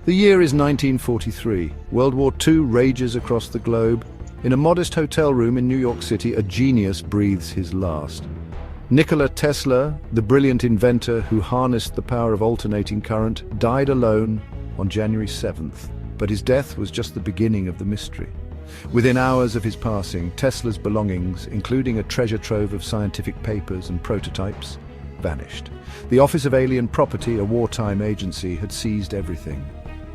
The year is 1943. World War II rages across the globe. In a modest hotel room in New York City, a genius breathes his last. Nikola Tesla, the brilliant inventor who harnessed the power of alternating current, died alone on January 7th. But his death was just the beginning of the mystery. Within hours of his passing, Tesla's belongings, including a treasure trove of scientific papers and prototypes, vanished. The Office of Alien Property, a wartime agency, had seized everything.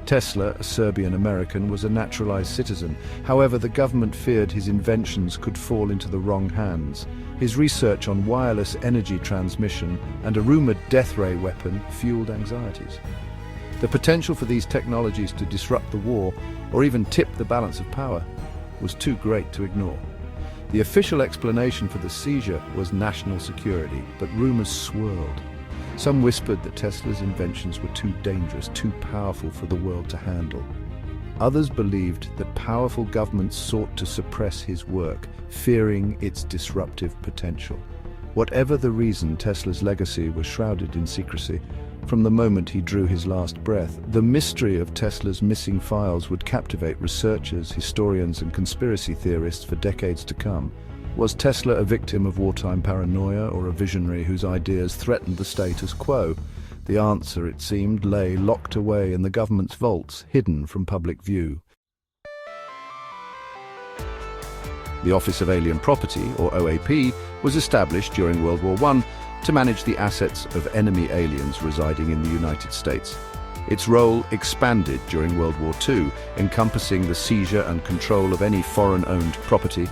Tesla, a Serbian-American, was a naturalized citizen. However, the government feared his inventions could fall into the wrong hands. His research on wireless energy transmission and a rumored death ray weapon fueled anxieties. The potential for these technologies to disrupt the war, or even tip the balance of power, was too great to ignore. The official explanation for the seizure was national security, but rumors swirled. Some whispered that Tesla's inventions were too dangerous, too powerful for the world to handle. Others believed that powerful governments sought to suppress his work, fearing its disruptive potential. Whatever the reason, Tesla's legacy was shrouded in secrecy. From the moment he drew his last breath, the mystery of Tesla's missing files would captivate researchers, historians, and conspiracy theorists for decades to come. Was Tesla a victim of wartime paranoia or a visionary whose ideas threatened the status quo? The answer, it seemed, lay locked away in the government's vaults, hidden from public view. The Office of Alien Property, or OAP, was established during World War I to manage the assets of enemy aliens residing in the United States. Its role expanded during World War II, encompassing the seizure and control of any foreign-owned property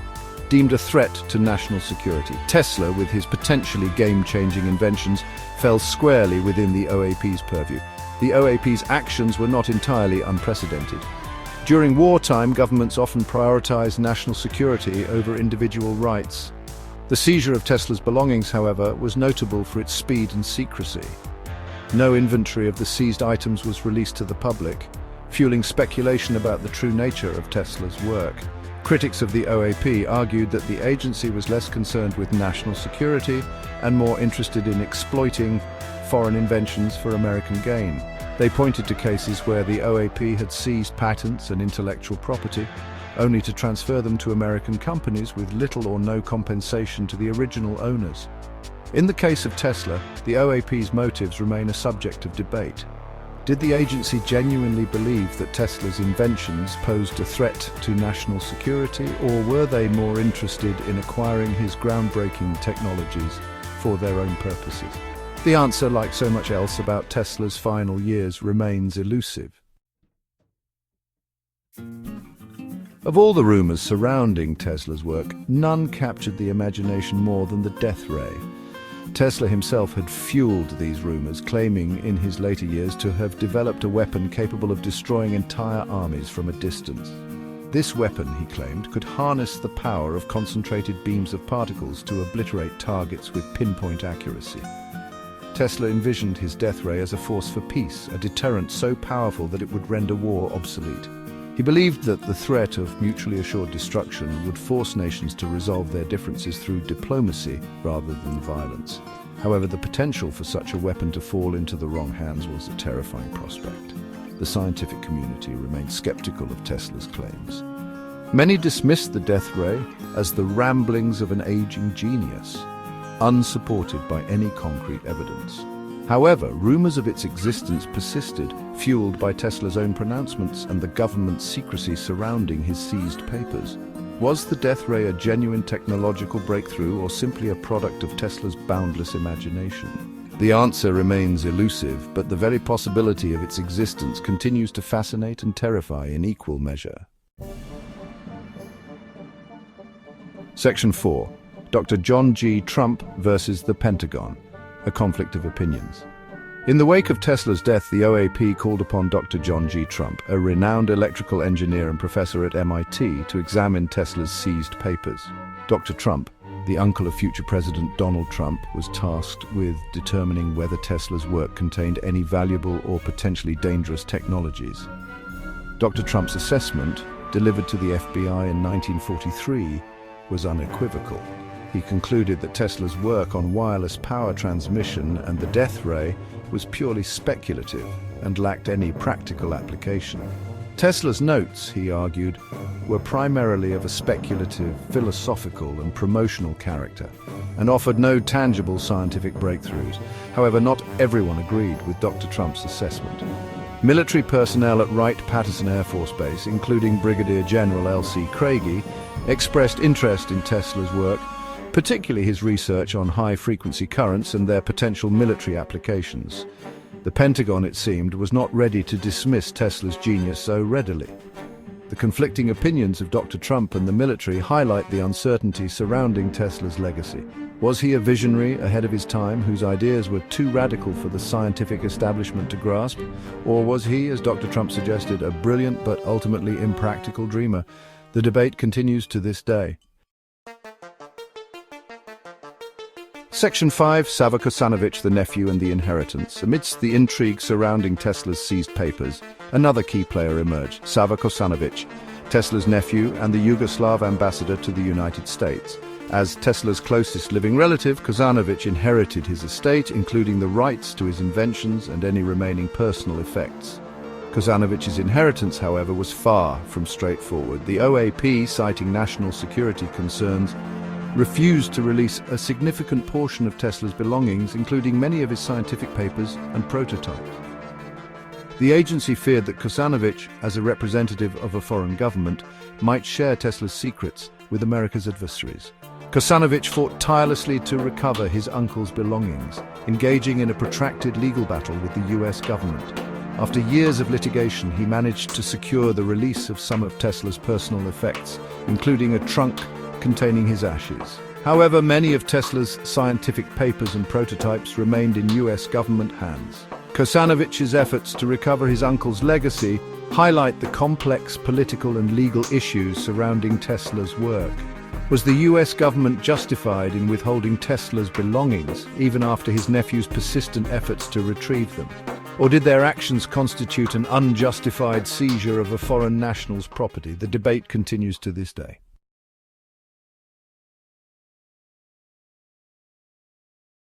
deemed a threat to national security. Tesla, with his potentially game-changing inventions, fell squarely within the OAP's purview. The OAP's actions were not entirely unprecedented. During wartime, governments often prioritized national security over individual rights. The seizure of Tesla's belongings, however, was notable for its speed and secrecy. No inventory of the seized items was released to the public, fueling speculation about the true nature of Tesla's work. Critics of the OAP argued that the agency was less concerned with national security and more interested in exploiting foreign inventions for American gain. They pointed to cases where the OAP had seized patents and intellectual property, only to transfer them to American companies with little or no compensation to the original owners. In the case of Tesla, the OAP's motives remain a subject of debate. Did the agency genuinely believe that Tesla's inventions posed a threat to national security, or were they more interested in acquiring his groundbreaking technologies for their own purposes? The answer, like so much else about Tesla's final years, remains elusive. Of all the rumors surrounding Tesla's work, none captured the imagination more than the death ray. Tesla himself had fueled these rumors, claiming in his later years to have developed a weapon capable of destroying entire armies from a distance. This weapon, he claimed, could harness the power of concentrated beams of particles to obliterate targets with pinpoint accuracy. Tesla envisioned his death ray as a force for peace, a deterrent so powerful that it would render war obsolete. He believed that the threat of mutually assured destruction would force nations to resolve their differences through diplomacy rather than violence. However, the potential for such a weapon to fall into the wrong hands was a terrifying prospect. The scientific community remained skeptical of Tesla's claims. Many dismissed the death ray as the ramblings of an aging genius, unsupported by any concrete evidence. However, rumors of its existence persisted, fueled by Tesla's own pronouncements and the government's secrecy surrounding his seized papers. Was the death ray a genuine technological breakthrough or simply a product of Tesla's boundless imagination? The answer remains elusive, but the very possibility of its existence continues to fascinate and terrify in equal measure. Section 4. Dr. John G. Trump versus the Pentagon. A conflict of opinions. In the wake of Tesla's death, the OAP called upon Dr. John G. Trump, a renowned electrical engineer and professor at MIT, to examine Tesla's seized papers. Dr. Trump, the uncle of future President Donald Trump, was tasked with determining whether Tesla's work contained any valuable or potentially dangerous technologies. Dr. Trump's assessment, delivered to the FBI in 1943, was unequivocal. He concluded that Tesla's work on wireless power transmission and the death ray was purely speculative and lacked any practical application. Tesla's notes, he argued, were primarily of a speculative, philosophical and promotional character, and offered no tangible scientific breakthroughs. However, not everyone agreed with Dr. Trump's assessment. Military personnel at Wright-Patterson Air Force Base, including Brigadier General L.C. Craigie, expressed interest in Tesla's work, particularly his research on high-frequency currents and their potential military applications. The Pentagon, it seemed, was not ready to dismiss Tesla's genius so readily. The conflicting opinions of Dr. Trump and the military highlight the uncertainty surrounding Tesla's legacy. Was he a visionary ahead of his time whose ideas were too radical for the scientific establishment to grasp? Or was he, as Dr. Trump suggested, a brilliant but ultimately impractical dreamer? The debate continues to this day. Section 5. Sava Kosanovich, the nephew and the inheritance. Amidst the intrigue surrounding Tesla's seized papers, another key player emerged, Sava Kosanovich, Tesla's nephew and the Yugoslav ambassador to the United States. As Tesla's closest living relative, Kosanovich inherited his estate, including the rights to his inventions and any remaining personal effects. Kosanovich's inheritance, however, was far from straightforward. The OAP, citing national security concerns, refused to release a significant portion of Tesla's belongings, including many of his scientific papers and prototypes. The agency feared that Kosanovich, as a representative of a foreign government, might share Tesla's secrets with America's adversaries. Kosanovich fought tirelessly to recover his uncle's belongings, engaging in a protracted legal battle with the US government. After years of litigation, he managed to secure the release of some of Tesla's personal effects, including a trunk containing his ashes. However, many of Tesla's scientific papers and prototypes remained in US government hands. Kosanovich's efforts to recover his uncle's legacy highlight the complex political and legal issues surrounding Tesla's work. Was the US government justified in withholding Tesla's belongings, even after his nephew's persistent efforts to retrieve them? Or did their actions constitute an unjustified seizure of a foreign national's property? The debate continues to this day.